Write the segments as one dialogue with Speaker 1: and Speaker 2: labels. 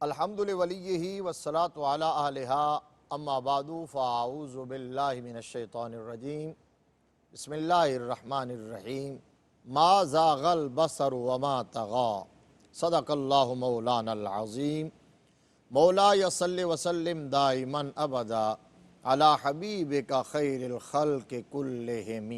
Speaker 1: الحمد لولیہ والصلاة علی اہلہا اما بعد فاعوذ باللہ من الشیطان الرجیم بسم اللہ الرحمن الرحیم ما زاغ البصر وما طغى صدق اللہ مولانا العظیم مولا صلی وسلم دائما ابدا علی حبیبک خیر الخلق کلہم۔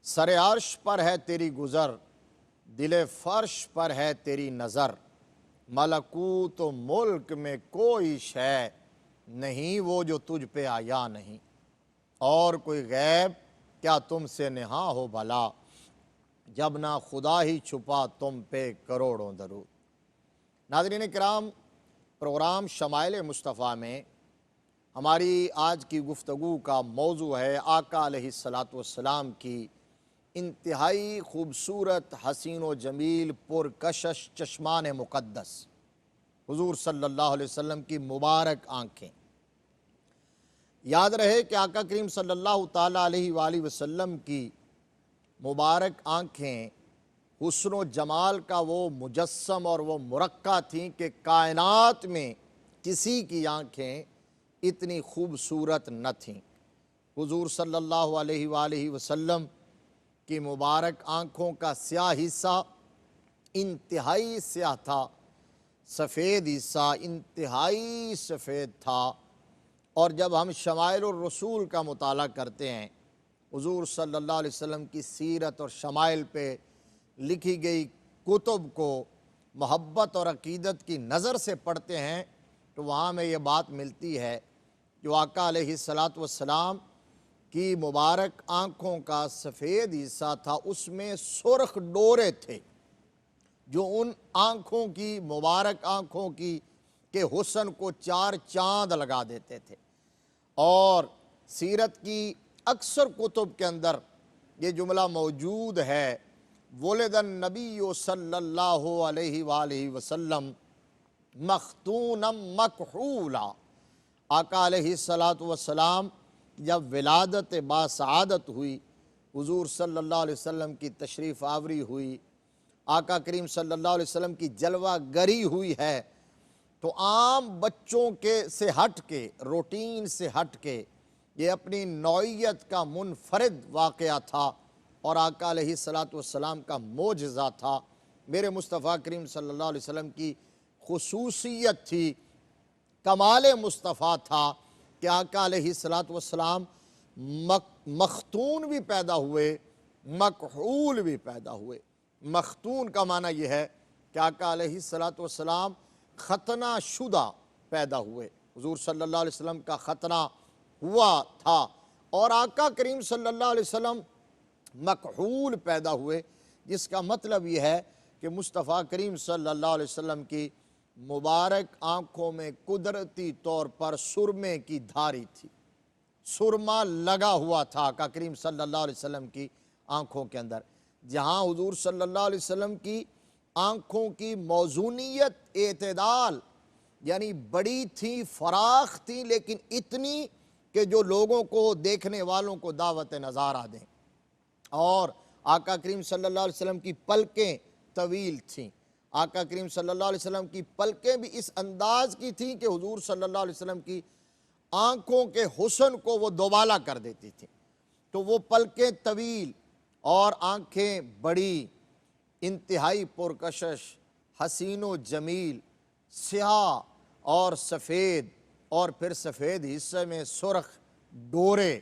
Speaker 1: سر عرش پر ہے تیری گزر، دل فرش پر ہے تیری نظر، ملکوت و ملک میں کوئی شے نہیں وہ جو تجھ پہ آیا نہیں، اور کوئی غیب کیا تم سے نہاں ہو بھلا، جب نہ خدا ہی چھپا تم پہ کروڑوں درود۔ ناظرین کرام، پروگرام شمائل مصطفیٰ میں ہماری آج کی گفتگو کا موضوع ہے آقا علیہ السلام کی انتہائی خوبصورت، حسین و جمیل، پرکشش چشمان مقدس، حضور صلی اللہ علیہ وسلم کی مبارک آنکھیں۔ یاد رہے کہ آقا کریم صلی اللہ تعالیٰ علیہ وآلہ وسلم کی مبارک آنکھیں حسن و جمال کا وہ مجسم اور وہ مرقع تھیں کہ کائنات میں کسی کی آنکھیں اتنی خوبصورت نہ تھیں۔ حضور صلی اللہ علیہ وآلہ وسلم کی مبارک آنکھوں کا سیاہ حصہ انتہائی سیاہ تھا، سفید حصہ انتہائی سفید تھا، اور جب ہم شمائل الرسول کا مطالعہ کرتے ہیں، حضور صلی اللہ علیہ وسلم کی سیرت اور شمائل پہ لکھی گئی کتب کو محبت اور عقیدت کی نظر سے پڑھتے ہیں تو وہاں میں یہ بات ملتی ہے جو آقا علیہ السلام کی مبارک آنکھوں کا سفید حصہ تھا، اس میں سرخ ڈورے تھے جو ان آنکھوں کی، مبارک آنکھوں کی کے حسن کو چار چاند لگا دیتے تھے۔ اور سیرت کی اکثر کتب کے اندر یہ جملہ موجود ہے، ولد النبی صلی اللہ علیہ وآلہ وسلم مختونا مکحولا۔ آقا علیہ السلام جب ولادت باسعادت ہوئی، حضور صلی اللہ علیہ وسلم کی تشریف آوری ہوئی، آقا کریم صلی اللہ علیہ وسلم کی جلوہ گری ہوئی ہے، تو عام بچوں سے ہٹ کے، روٹین سے ہٹ کے یہ اپنی نوعیت کا منفرد واقعہ تھا اور آقا علیہ السلام کا معجزہ تھا۔ میرے مصطفیٰ کریم صلی اللہ علیہ وسلم کی خصوصیت تھی، کمال مصطفیٰ تھا کہ آقا علیہ السلام مختون بھی پیدا ہوئے، مکحول بھی پیدا ہوئے۔ مختون کا معنی یہ ہے کہ آقا علیہ السلام ختنہ شدہ پیدا ہوئے، حضور صلی اللہ علیہ وسلم کا ختنہ ہوا تھا، اور آقا کریم صلی اللہ علیہ وسلم مکحول پیدا ہوئے، جس کا مطلب یہ ہے کہ مصطفیٰ کریم صلی اللہ علیہ وسلم کی مبارک آنکھوں میں قدرتی طور پر سرمے کی دھاری تھی، سرما لگا ہوا تھا آقا کریم صلی اللہ علیہ وسلم کی آنکھوں کے اندر۔ جہاں حضور صلی اللہ علیہ وسلم کی آنکھوں کی موزونیت، اعتدال، یعنی بڑی تھی، فراخ تھی، لیکن اتنی کہ جو لوگوں کو، دیکھنے والوں کو دعوت نظارہ دیں، اور آقا کریم صلی اللہ علیہ وسلم کی پلکیں طویل تھیں۔ آقا کریم صلی اللہ علیہ وسلم کی پلکیں بھی اس انداز کی تھیں کہ حضور صلی اللہ علیہ وسلم کی آنکھوں کے حسن کو وہ دوبالا کر دیتی تھیں۔ تو وہ پلکیں طویل اور آنکھیں بڑی، انتہائی پرکشش، حسین و جمیل، سیاہ اور سفید، اور پھر سفید حصے میں سرخ ڈورے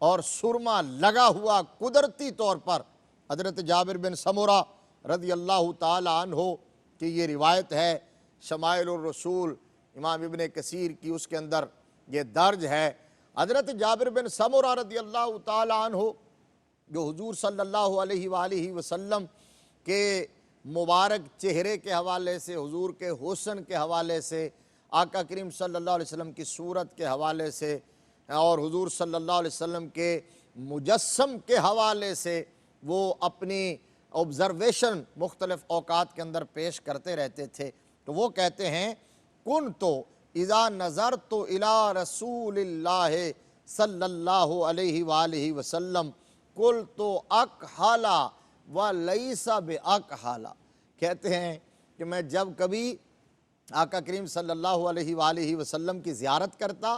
Speaker 1: اور سرما لگا ہوا قدرتی طور پر۔ حضرت جابر بن سمرہ رضی اللہ تعالی عنہ کی یہ روایت ہے، شمائل الرسول امام ابن کثیر کی، اس کے اندر یہ درج ہے۔ حضرت جابر بن سمرہ رضی اللہ تعالی عنہ جو حضور صلی اللہ علیہ وآلہ وسلم کے مبارک چہرے کے حوالے سے، حضور کے حسن کے حوالے سے، آقا کریم صلی اللہ علیہ وسلم کی صورت کے حوالے سے، اور حضور صلی اللہ علیہ وسلم کے مجسم کے حوالے سے وہ اپنی آبزرویشن مختلف اوقات کے اندر پیش کرتے رہتے تھے۔ تو وہ کہتے ہیں کنتو اذا نظرت الی رسول اللہ صلی اللہ علیہ وآلہ وسلم قلت اکحلا ولیس باکحلا، کہتے ہیں کہ میں جب کبھی آقا کریم صلی اللہ علیہ وآلہ وسلم کی زیارت کرتا،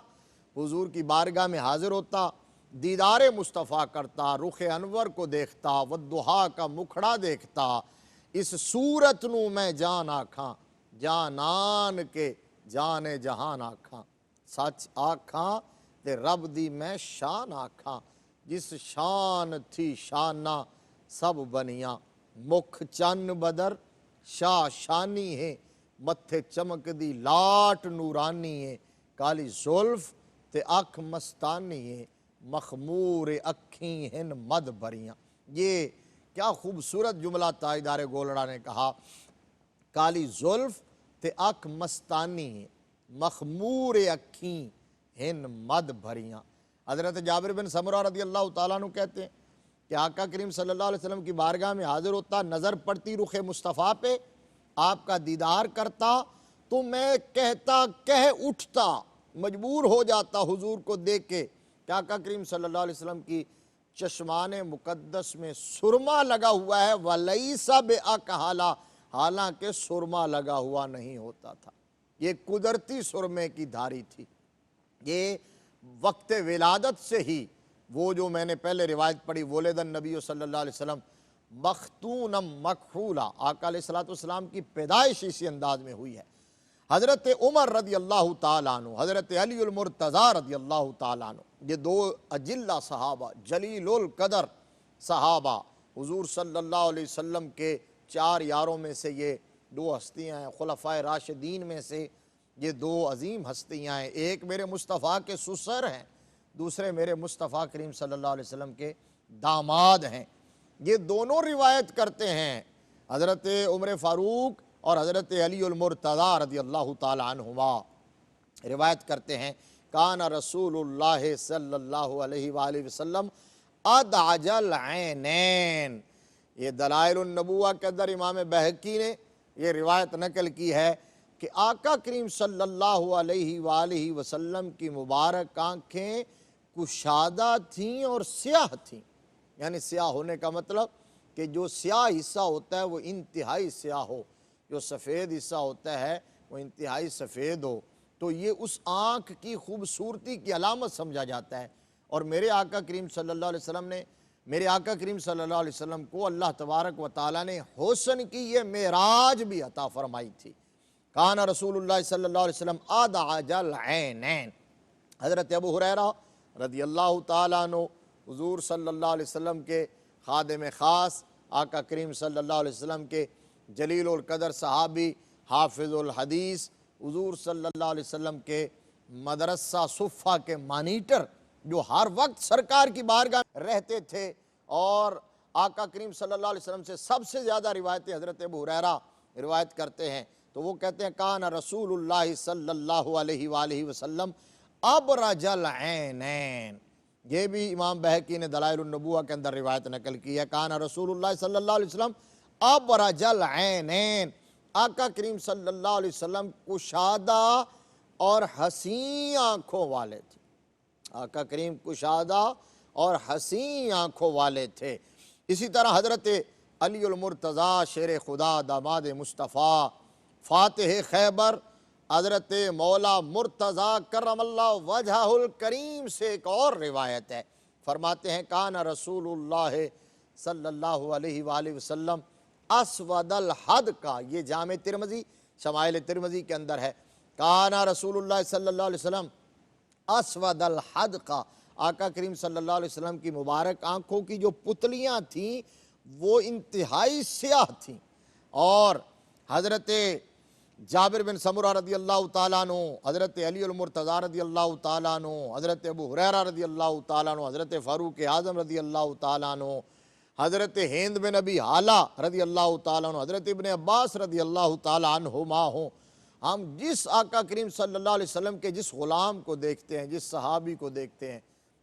Speaker 1: حضور کی بارگاہ میں حاضر ہوتا، دیدار مصطفیٰ کرتا، رخ انور کو دیکھتا، والضحیٰ کا مکھڑا دیکھتا، اس صورت نو میں جان آکھاں، جانان کے جان جہان آکھاں، سچ آکھاں تے رب دی میں شان آکھاں، جس شان تھی شانہ سب بنیاں، مکھ چن بدر شاہ شانی ہے، متھے چمک دی لاٹ نورانی ہے، کالی زلف تے اکھ مستانی ہے، مخمور اکھیں ہن مد بھریاں۔ یہ کیا خوبصورت جملہ تاجدار گولڑا نے کہا، کالی زلف تے اکھ مستانی ہے، مخمور اکھیں ہن مد بھریاں۔ حضرت جابر بن سمرہ رضی اللہ تعالیٰ عنہ کہتے ہیں کہ آقا کریم صلی اللہ علیہ وسلم کی بارگاہ میں حاضر ہوتا، نظر پڑتی رخ مصطفیٰ پہ، آپ کا دیدار کرتا تو میں کہہ اٹھتا، مجبور ہو جاتا حضور کو دیکھ کے کہ آقا کریم صلی اللہ علیہ وسلم کی چشمان مقدس میں سرما لگا ہوا ہے، وَلَيْسَ بِأَكْحَلَ، حالانکہ سرما لگا ہوا نہیں ہوتا تھا، یہ قدرتی سرمے کی دھاری تھی۔ یہ وقت ولادت سے ہی وہ جو میں نے پہلے روایت پڑھی، ولد النبی صلی اللہ علیہ وسلم مختونم مکحولا، آقا علیہ السلام کی پیدائش اسی انداز میں ہوئی ہے۔ حضرت عمر رضی اللہ تعالیٰ عنہ، حضرت علی المرتضیٰ رضی اللہ تعالیٰ عنہ، یہ دو اجلہ صحابہ، جلیل القدر صحابہ، حضور صلی اللہ علیہ وسلم کے 4 یاروں میں سے یہ 2 ہستیاں ہیں، خلفائے راشدین میں سے یہ 2 عظیم ہستیاں ہیں، ایک میرے مصطفیٰ کے سسر ہیں، دوسرے میرے مصطفیٰ کریم صلی اللہ علیہ وسلم کے داماد ہیں۔ یہ دونوں روایت کرتے ہیں، حضرت عمر فاروق اور حضرت علی المرتضیٰ رضی اللہ تعالی عنہما روایت کرتے ہیں، کان رسول اللہ صلی اللہ علیہ وآلہ وسلم ادعج العینین۔ یہ دلائل النبوہ کے اندر امام بہقی نے یہ روایت نقل کی ہے کہ آقا کریم صلی اللہ علیہ وآلہ وسلم کی مبارک آنکھیں کشادہ تھیں اور سیاہ تھیں، یعنی سیاہ ہونے کا مطلب کہ جو سیاہ حصہ ہوتا ہے وہ انتہائی سیاہ ہو، جو سفید حصہ ہوتا ہے وہ انتہائی سفید ہو، تو یہ اس آنکھ کی خوبصورتی کی علامت سمجھا جاتا ہے۔ اور میرے آقا کریم صلی اللہ علیہ وسلم نے، میرے آقا کریم صلی اللہ علیہ وسلم کو اللہ تبارک و تعالیٰ نے حسن کی یہ معراج بھی عطا فرمائی تھی۔ کان رسول اللہ صلی اللہ علیہ وسلم ادعج العینین۔ حضرت ابو ہریرہ رضی اللہ تعالیٰ عنہ، حضور صلی اللہ علیہ وسلم کے خادم خاص، آقا کریم صلی اللہ علیہ وسلم کے جلیل القدر صحابی، حافظ الحدیث، حضور صلی اللہ علیہ وسلم کے مدرسہ صفہ کے مانیٹر، جو ہر وقت سرکار کی بارگاہ میں رہتے تھے، اور آقا کریم صلی اللہ علیہ وسلم سے سب سے زیادہ روایتیں حضرت ابو ہریرہ روایت کرتے ہیں، تو وہ کہتے ہیں کان رسول اللہ صلی اللہ علیہ وآلہ وسلم ابرج العینین۔ یہ بھی امام بہقی نے دلائل النبوہ کے اندر روایت نقل کی ہے، کان رسول اللہ صلی اللہ علیہ وسلم ابرج العینین، آقا کریم صلی اللہ علیہ وسلم کشادہ اور حسین آنکھوں والے تھے، آقا کریم کشادہ اور حسین آنکھوں والے تھے۔ اسی طرح حضرت علی المرتضیٰ شیر خدا داماد مصطفیٰ فاتح خیبر، حضرت مولا مرتضیٰ کرم اللہ وجہہ الکریم سے ایک اور روایت ہے، فرماتے ہیں کان رسول اللہ صلی اللہ علیہ وآلہ وسلم اسود الحد کا، یہ جامع ترمذی شمائل ترمذی کے اندر ہے، کان رسول اللہ صلی اللہ علیہ وسلم اسود الحد کا، آقا کریم صلی اللہ علیہ وسلم کی مبارک آنکھوں کی جو پتلیاں تھیں وہ انتہائی سیاہ تھیں۔ اور حضرت جابر بن سمرہ رضی اللہ تعالیٰ عنہ، حضرت علی المرتضیٰ رضی اللہ تعالیٰ عنہ، حضرت ابو ہریرہ رضی اللہ تعالیٰ عنہ، حضرت فاروق اعظم رضی اللہ تعالیٰ عنہ، حضرت ہند بن ابی حالہ رضی اللہ تعالیٰ عنہ، حضرت ابن عباس رضی اللہ تعالیٰ عنہما ہوں، ہم جس آقا کریم صلی اللہ علیہ وسلم کے جس غلام کو دیکھتے ہیں، جس صحابی کو دیکھتے ہیں،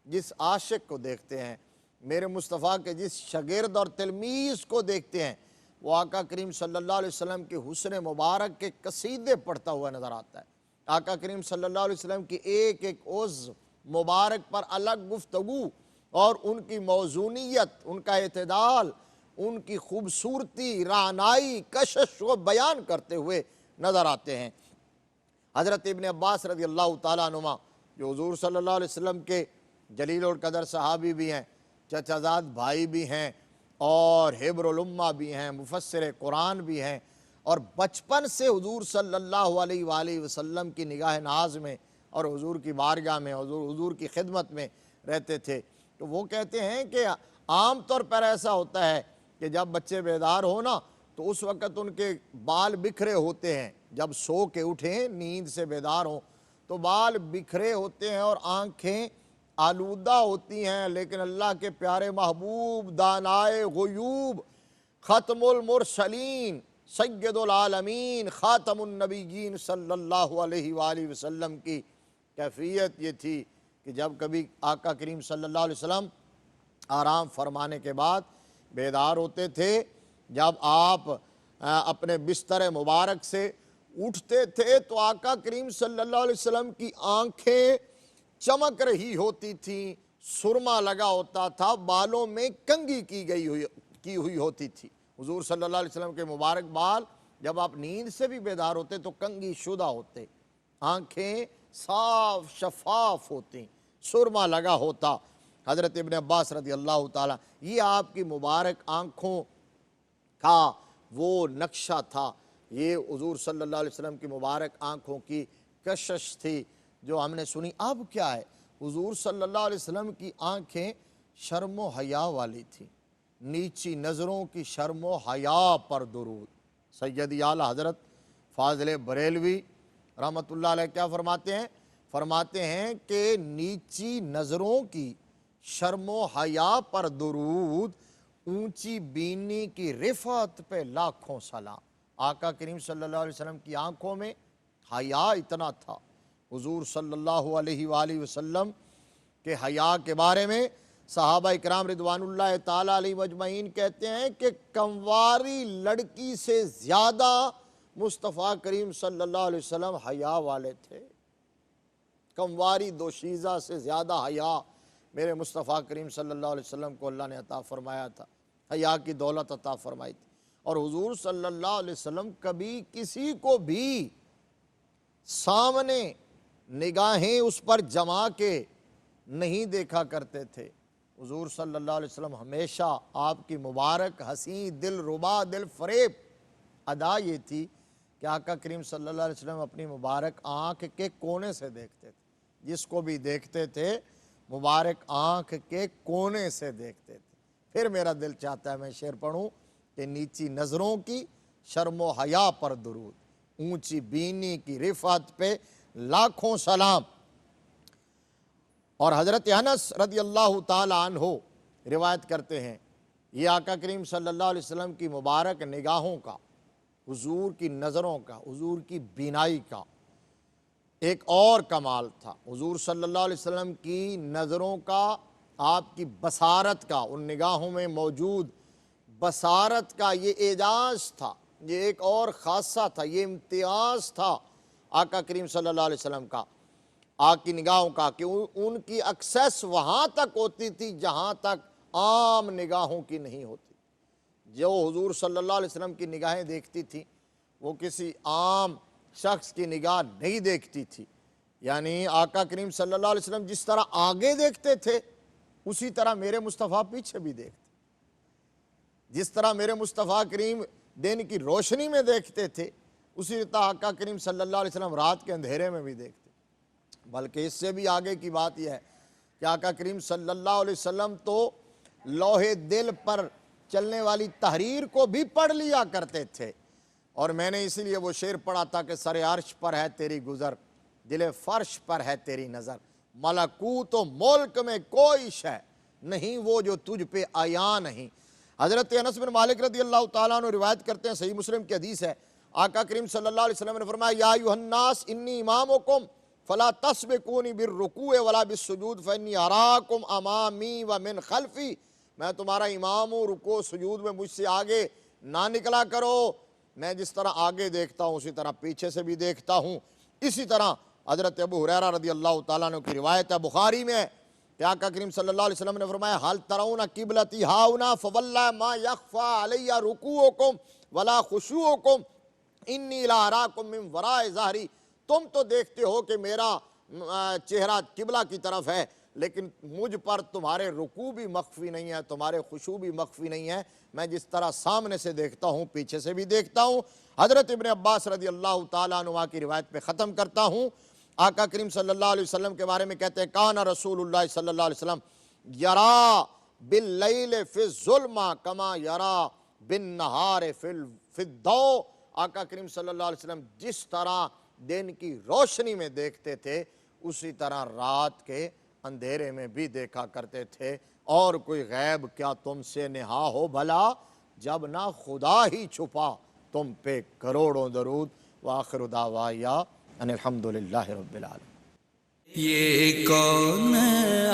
Speaker 1: جس عاشق کو دیکھتے ہیں، میرے مصطفیٰ کے جس شاگرد اور تلمیذ کو دیکھتے ہیں، وہ آقا کریم صلی اللہ علیہ وسلم کے حسن مبارک کے قصیدے پڑھتا ہوا نظر آتا ہے۔ آقا کریم صلی اللہ علیہ وسلم کی ایک ایک عضو مبارک پر الگ گفتگو اور ان کی موزونیت، ان کا اعتدال، ان کی خوبصورتی، رعنائی، کشش و بیان کرتے ہوئے نظر آتے ہیں۔ حضرت ابن عباس رضی اللہ تعالیٰ عنہما جو حضور صلی اللہ علیہ وسلم کے جلیل القدر صحابی بھی ہیں، چچا زاد بھائی بھی ہیں، اور حبر الامہ بھی ہیں، مفسر قرآن بھی ہیں، اور بچپن سے حضور صلی اللہ علیہ وآلہ وسلم کی نگاہ ناز میں اور حضور کی بارگاہ میں حضور کی خدمت میں رہتے تھے، تو وہ کہتے ہیں کہ عام طور پر ایسا ہوتا ہے کہ جب بچے بیدار ہو نا تو اس وقت ان کے بال بکھرے ہوتے ہیں، جب سو کے اٹھیں نیند سے بیدار ہوں تو بال بکھرے ہوتے ہیں اور آنکھیں آلودہ ہوتی ہیں، لیکن اللہ کے پیارے محبوب دانائے غیوب ختم المرسلین سید العالمین خاتم النبیین صلی اللہ علیہ وآلہ وسلم کی کیفیت یہ تھی کہ جب کبھی آقا کریم صلی اللہ علیہ وسلم آرام فرمانے کے بعد بیدار ہوتے تھے، جب آپ اپنے بستر مبارک سے اٹھتے تھے تو آقا کریم صلی اللہ علیہ وسلم کی آنکھیں چمک رہی ہوتی تھیں، سرما لگا ہوتا تھا، بالوں میں کنگھی کی ہوئی ہوتی تھی۔ حضور صلی اللہ علیہ وسلم کے مبارک بال جب آپ نیند سے بھی بیدار ہوتے تو کنگھی شدہ ہوتے، آنکھیں صاف شفاف ہوتی، سرما لگا ہوتا۔ حضرت ابن عباس رضی اللہ تعالیٰ، یہ آپ کی مبارک آنکھوں کا وہ نقشہ تھا، یہ حضور صلی اللہ علیہ وسلم کی مبارک آنکھوں کی کشش تھی جو ہم نے سنی۔ اب کیا ہے، حضور صلی اللہ علیہ وسلم کی آنکھیں شرم و حیا والی تھیں، نیچی نظروں کی شرم و حیا پر درود۔ سیدی اعلیٰ حضرت فاضل بریلوی رحمۃ اللہ علیہ کیا فرماتے ہیں کہ نیچی نظروں کی شرم و حیا پر درود، اونچی بینی کی رفعت پہ لاکھوں سلام۔ آقا کریم صلی اللہ علیہ وسلم کی آنکھوں میں حیا اتنا تھا۔ حضور صلی اللہ علیہ وآلہ وسلم کے حیا کے بارے میں صحابہ اکرام رضوان اللہ تعالیٰ علیہ مجمعین کہتے ہیں کہ کنواری لڑکی سے زیادہ مصطفیٰ کریم صلی اللہ علیہ وسلم حیا والے تھے، کنواری دوشیزہ سے زیادہ حیا میرے مصطفیٰ کریم صلی اللہ علیہ وسلم کو اللہ نے عطا فرمایا تھا، حیا کی دولت عطا فرمائی تھی۔ اور حضور صلی اللہ علیہ وسلم کبھی کسی کو بھی سامنے نگاہیں اس پر جما کے نہیں دیکھا کرتے تھے۔ حضور صلی اللہ علیہ وسلم ہمیشہ آپ کی مبارک حسین دل ربا دل فریب ادا یہ تھی کہ آقا کریم صلی اللہ علیہ وسلم اپنی مبارک آنکھ کے کونے سے دیکھتے تھے، جس کو بھی دیکھتے تھے مبارک آنکھ کے کونے سے دیکھتے تھے۔ پھر میرا دل چاہتا ہے میں شعر پڑھوں کہ نیچی نظروں کی شرم و حیا پر درود، اونچی بینی کی رفعت پہ لاکھوں سلام۔ اور حضرت انس رضی اللہ تعالی عنہ روایت کرتے ہیں، یہ آقا کریم صلی اللہ علیہ وسلم کی مبارک نگاہوں کا، حضور کی نظروں کا، حضور کی بینائی کا ایک اور کمال تھا۔ حضور صلی اللہ علیہ وسلم کی نظروں کا، آپ کی بصارت کا، ان نگاہوں میں موجود بصارت کا یہ اعجاز تھا، یہ ایک اور خاصہ تھا، یہ امتیاز تھا آقا کریم صلی اللہ علیہ وسلم کا، آپ کی نگاہوں کا، کہ ان کی ایکسیس وہاں تک ہوتی تھی جہاں تک عام نگاہوں کی نہیں ہوتی۔ جو حضور صلی اللہ علیہ وسلم کی نگاہیں دیکھتی تھی وہ کسی عام شخص کی نگاہ نہیں دیکھتی تھی۔ یعنی آقا کریم صلی اللہ علیہ وسلم جس طرح آگے دیکھتے تھے اسی طرح میرے مصطفیٰ پیچھے بھی دیکھتے، جس طرح میرے مصطفیٰ کریم دن کی روشنی میں دیکھتے تھے اسی طرح آقا کریم صلی اللہ علیہ وسلم رات کے اندھیرے میں بھی دیکھتے۔ بلکہ اس سے بھی آگے کی بات یہ ہے کہ آقا کریم صلی اللہ علیہ وسلم تو لوح دل پر چلنے والی تحریر کو بھی پڑھ لیا کرتے تھے، اور میں نے اسی لیے وہ شعر پڑھا تھا کہ سر عرش پر ہے تیری گزر، دل فرش پر ہے تیری نظر، ملکوت و ملک میں کوئی شے نہیں وہ جو تجھ پہ عیاں نہیں۔ حضرت انس بن مالک رضی اللہ تعالیٰ عنہ روایت کرتے ہیں، صحیح مسلم کی حدیث ہے، آقا کریم صلی اللہ علیہ وسلم نے فرمایا یا ایھا الناس انی امامکم فلا تسبقونی بالرکوع ولا بالسجود فانی اراکم امامی ومن خلفی، میں تمہارا امام ہوں، رکوع سجود میں مجھ سے آگے نہ نکلا کرو، میں جس طرح آگے دیکھتا ہوں اسی طرح پیچھے سے بھی دیکھتا ہوں۔ اسی طرح حضرت ابو ہریرہ رضی اللہ تعالیٰ عنہ کی روایت ہے، بخاری میں ہے کہ آقا کریم صلی اللہ علیہ وسلم نے فرمایا حل ترون قبلتی ہاؤنا فواللہ ما یخفی علی رکوعکم ولا خشوعکم انی لا اراکم من وراء ظہری تم تو دیکھتے ہو کہ میرا چہرہ قبلہ کی طرف ہے، لیکن مجھ پر تمہارے رکوع بھی مخفی نہیں ہے، تمہارے خشوع بھی مخفی نہیں ہے، میں جس طرح سامنے سے دیکھتا ہوں پیچھے سے بھی دیکھتا ہوں۔ حضرت ابن عباس رضی اللہ تعالیٰ عنہ کی روایت پہ ختم کرتا ہوں۔ آقا کریم صلی اللہ علیہ وسلم کے بارے میں کہتے ہیں کان رسول اللہ صلی اللہ علیہ وسلم یرا باللیل فی الظلم کما یرا بالنہار فی الضوء۔ آقا کریم صلی اللہ علیہ وسلم جس طرح دن کی روشنی میں دیکھتے تھے اسی طرح رات کے اندھیرے میں بھی دیکھا کرتے تھے۔ اور کوئی غیب کیا تم سے نہا ہو بھلا، جب نہ خدا ہی چھپا تم پہ کروڑوں درود۔ وآخر دعوایا ان الحمدللہ رب العالمین۔
Speaker 2: یہ کون